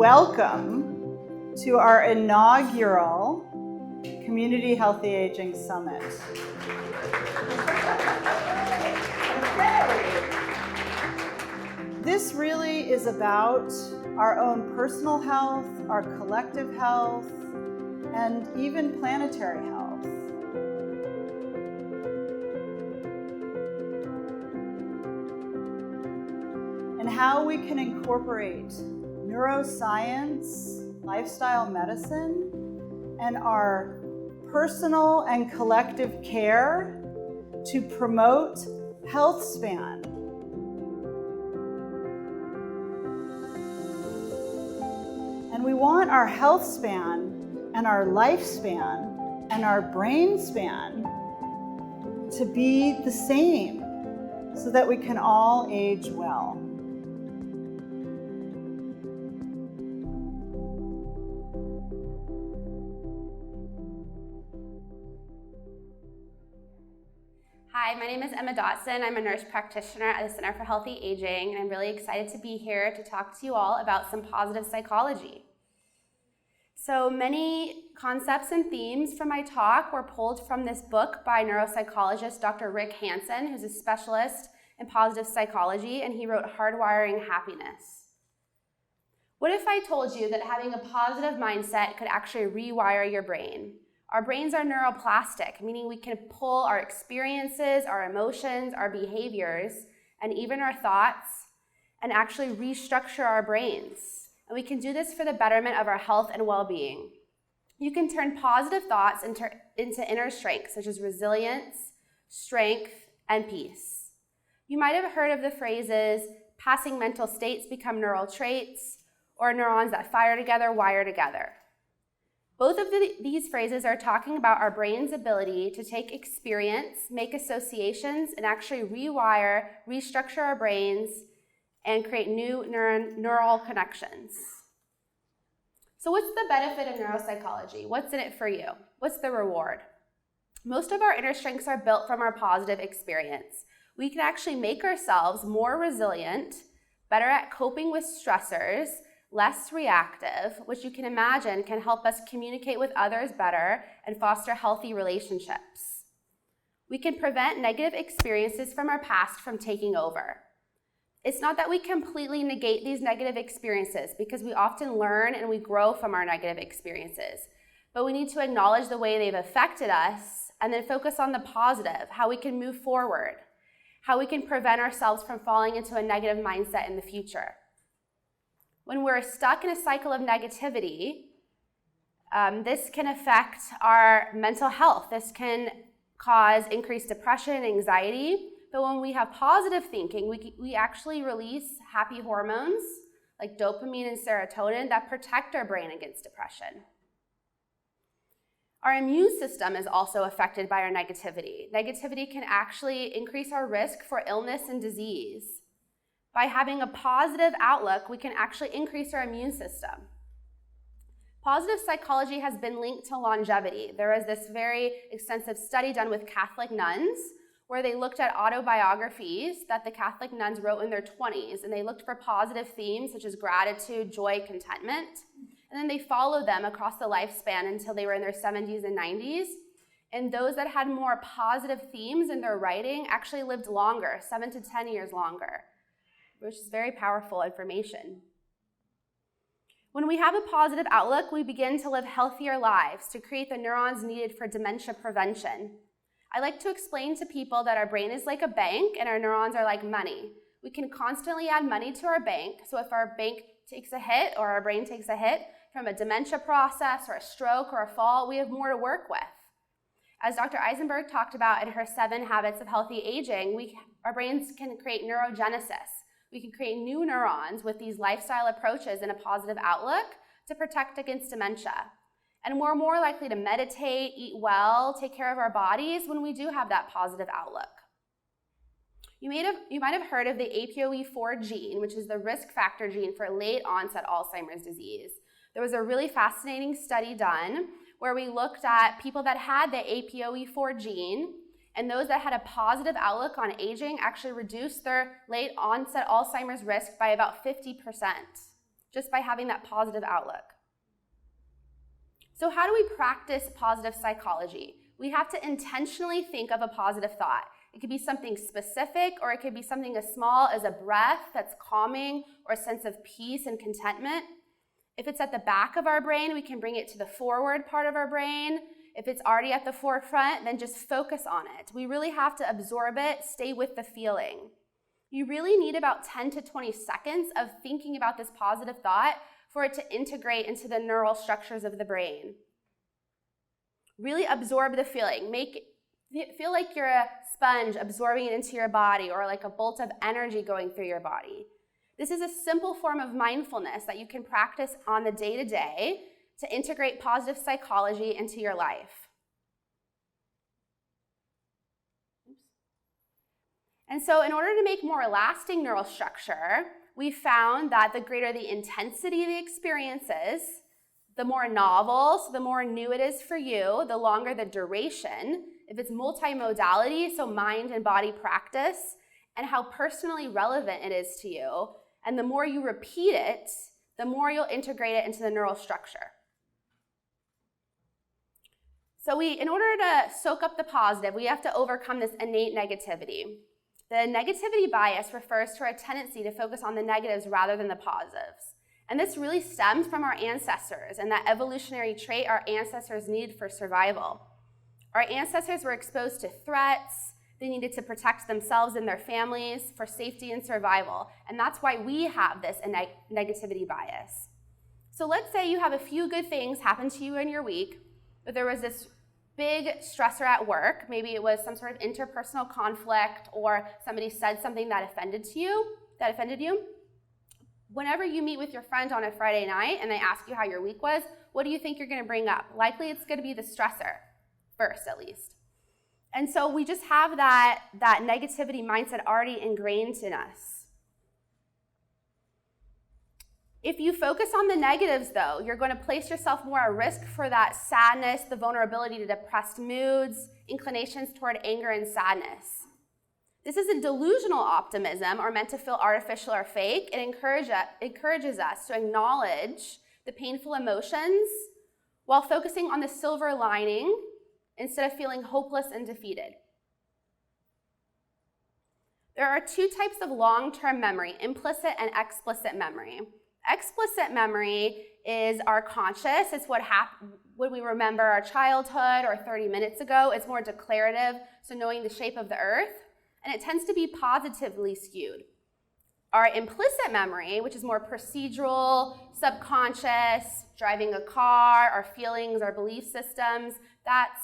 Welcome to our inaugural Community Healthy Aging Summit. This really is about our own personal health, our collective health, and even planetary health. And how we can incorporate neuroscience, lifestyle medicine, and our personal and collective care to promote health span. And we want our health span and our lifespan and our brain span to be the same so that we can all age well. Hi, my name is Emma Dotson. I'm a nurse practitioner at the Center for Healthy Aging, and I'm really excited to be here to talk to you all about some positive psychology. So many concepts and themes from my talk were pulled from this book by neuropsychologist Dr. Rick Hansen, who's a specialist in positive psychology, and he wrote Hardwiring Happiness. What if I told you that having a positive mindset could actually rewire your brain? Our brains are neuroplastic, meaning we can pull our experiences, our emotions, our behaviors, and even our thoughts, and actually restructure our brains. And we can do this for the betterment of our health and well-being. You can turn positive thoughts into inner strength, such as resilience, strength, and peace. You might have heard of the phrases, passing mental states become neural traits, or neurons that fire together, wire together. Both of these phrases are talking about our brain's ability to take experience, make associations, and actually rewire, restructure our brains, and create new neural connections. So what's the benefit of neuropsychology? What's in it for you? What's the reward? Most of our inner strengths are built from our positive experience. We can actually make ourselves more resilient, better at coping with stressors, less reactive, which you can imagine can help us communicate with others better and foster healthy relationships. We can prevent negative experiences from our past from taking over. It's not that we completely negate these negative experiences, because we often learn and we grow from our negative experiences. But we need to acknowledge the way they've affected us and then focus on the positive, how we can move forward, how we can prevent ourselves from falling into a negative mindset in the future. When we're stuck in a cycle of negativity, this can affect our mental health. This can cause increased depression and anxiety. But when we have positive thinking, we actually release happy hormones like dopamine and serotonin that protect our brain against depression. Our immune system is also affected by our negativity. Negativity can actually increase our risk for illness and disease. By having a positive outlook, we can actually increase our immune system. Positive psychology has been linked to longevity. There was this very extensive study done with Catholic nuns where they looked at autobiographies that the Catholic nuns wrote in their 20s, and they looked for positive themes such as gratitude, joy, contentment, and then they followed them across the lifespan until they were in their 70s and 90s. And those that had more positive themes in their writing actually lived longer, 7 to 10 years longer, which is very powerful information. When we have a positive outlook, we begin to live healthier lives to create the neurons needed for dementia prevention. I like to explain to people that our brain is like a bank and our neurons are like money. We can constantly add money to our bank, so if our bank takes a hit or our brain takes a hit from a dementia process or a stroke or a fall, we have more to work with. As Dr. Isenberg talked about in her 7 Habits of Healthy Aging, our brains can create neurogenesis. We can create new neurons with these lifestyle approaches and a positive outlook to protect against dementia. And we're more likely to meditate, eat well, take care of our bodies when we do have that positive outlook. You might have heard of the APOE4 gene, which is the risk factor gene for late onset Alzheimer's disease. There was a really fascinating study done where we looked at people that had the APOE4 gene, and those that had a positive outlook on aging actually reduced their late onset Alzheimer's risk by about 50%. just by having that positive outlook. So how do we practice positive psychology? We have to intentionally think of a positive thought. It could be something specific, or it could be something as small as a breath that's calming or a sense of peace and contentment. If it's at the back of our brain, we can bring it to the forward part of our brain. If it's already at the forefront, then just focus on it. We really have to absorb it, stay with the feeling. You really need about 10 to 20 seconds of thinking about this positive thought for it to integrate into the neural structures of the brain. Really absorb the feeling. Feel like you're a sponge absorbing it into your body, or like a bolt of energy going through your body. This is a simple form of mindfulness that you can practice on the day-to-day to integrate positive psychology into your life. And so in order to make more lasting neural structure, we found that the greater the intensity of the experiences, the more novel, so the more new it is for you, the longer the duration, if it's multimodality, so mind and body practice, and how personally relevant it is to you, and the more you repeat it, the more you'll integrate it into the neural structure. So in order to soak up the positive, we have to overcome this innate negativity. The negativity bias refers to our tendency to focus on the negatives rather than the positives. And this really stems from our ancestors and that evolutionary trait our ancestors needed for survival. Our ancestors were exposed to threats. They needed to protect themselves and their families for safety and survival. And that's why we have this negativity bias. So let's say you have a few good things happen to you in your week, but there was this big stressor at work. Maybe it was some sort of interpersonal conflict, or somebody said something that offended you. Whenever you meet with your friend on a Friday night and they ask you how your week was, what do you think you're going to bring up? Likely it's going to be the stressor first, at least. And so we just have that negativity mindset already ingrained in us. If you focus on the negatives, though, you're going to place yourself more at risk for that sadness, the vulnerability to depressed moods, inclinations toward anger and sadness. This isn't delusional optimism or meant to feel artificial or fake. It encourages us to acknowledge the painful emotions while focusing on the silver lining instead of feeling hopeless and defeated. There are two types of long-term memory, implicit and explicit memory. Explicit memory is our conscious. It's what when we remember our childhood or 30 minutes ago. It's more declarative, so knowing the shape of the earth, and it tends to be positively skewed. Our implicit memory, which is more procedural, subconscious, driving a car, our feelings, our belief systems, that's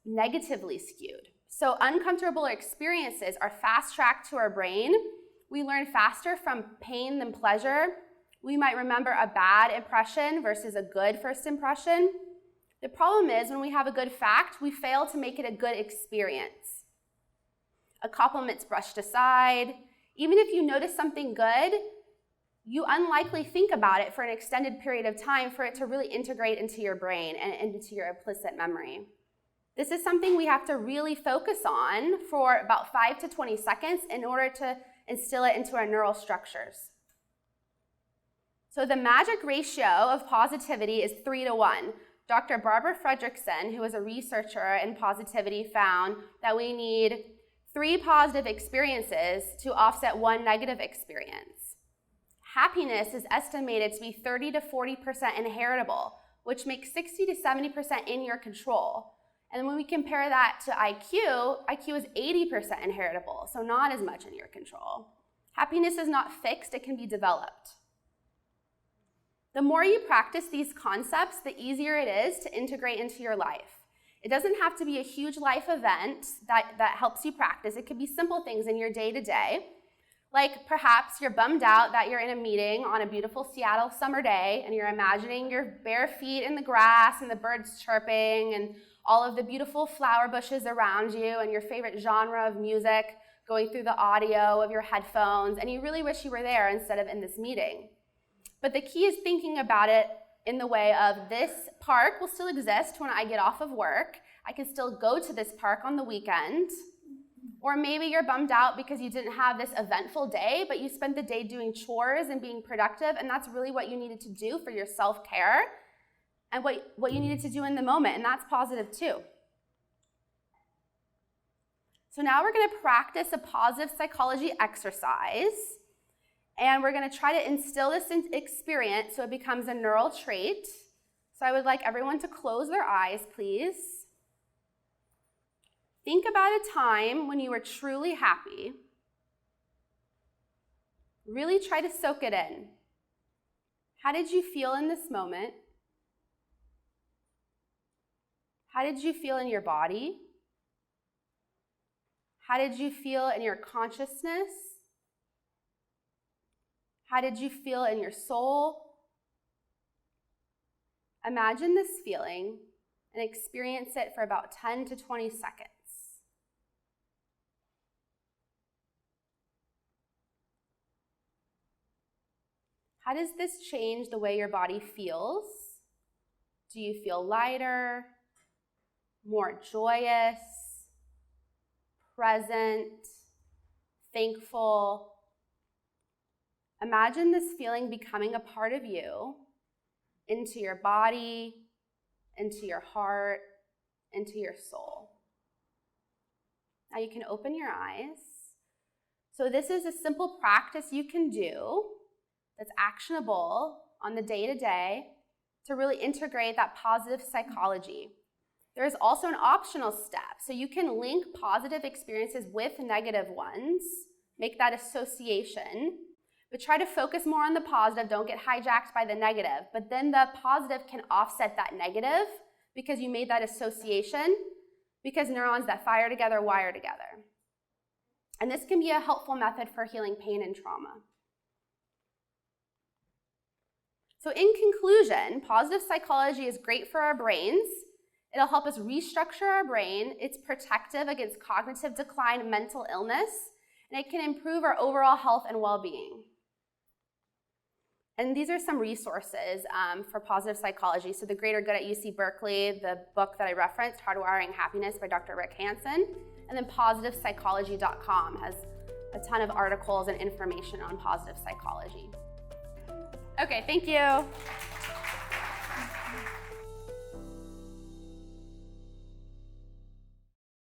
negatively skewed. So uncomfortable experiences are fast-tracked to our brain. We learn faster from pain than pleasure. We might remember a bad impression versus a good first impression. The problem is when we have a good fact, we fail to make it a good experience. A compliment's brushed aside. Even if you notice something good, you unlikely think about it for an extended period of time for it to really integrate into your brain and into your implicit memory. This is something we have to really focus on for about 5 to 20 seconds in order to instill it into our neural structures. So the magic ratio of positivity is 3-to-1. Dr. Barbara Fredrickson, who was a researcher in positivity, found that we need 3 positive experiences to offset 1 negative experience. Happiness is estimated to be 30 to 40% inheritable, which makes 60 to 70% in your control. And when we compare that to IQ is 80% inheritable, so not as much in your control. Happiness is not fixed, it can be developed. The more you practice these concepts, the easier it is to integrate into your life. It doesn't have to be a huge life event that helps you practice. It could be simple things in your day-to-day, like perhaps you're bummed out that you're in a meeting on a beautiful Seattle summer day and you're imagining your bare feet in the grass and the birds chirping and all of the beautiful flower bushes around you and your favorite genre of music going through the audio of your headphones, and you really wish you were there instead of in this meeting. But the key is thinking about it in the way of this park will still exist when I get off of work. I can still go to this park on the weekend. Or maybe you're bummed out because you didn't have this eventful day, but you spent the day doing chores and being productive, and that's really what you needed to do for your self-care and what you needed to do in the moment, and that's positive too. So now we're going to practice a positive psychology exercise, and we're going to try to instill this experience so it becomes a neural trait. So I would like everyone to close their eyes, please. Think about a time when you were truly happy. Really try to soak it in. How did you feel in this moment? How did you feel in your body? How did you feel in your consciousness? How did you feel in your soul? Imagine this feeling and experience it for about 10 to 20 seconds. How does this change the way your body feels? Do you feel lighter, more joyous, present, thankful? Imagine this feeling becoming a part of you, into your body, into your heart, into your soul. Now you can open your eyes. So this is a simple practice you can do that's actionable on the day-to-day to really integrate that positive psychology. There's also an optional step. So you can link positive experiences with negative ones, make that association, but try to focus more on the positive. Don't get hijacked by the negative. But then the positive can offset that negative because you made that association, because neurons that fire together wire together. And this can be a helpful method for healing pain and trauma. So in conclusion, positive psychology is great for our brains. It'll help us restructure our brain. It's protective against cognitive decline, mental illness, and it can improve our overall health and well-being. And these are some resources for positive psychology. So The Greater Good at UC Berkeley, the book that I referenced, Hardwiring Happiness by Dr. Rick Hansen, and then positivepsychology.com has a ton of articles and information on positive psychology. Okay, thank you.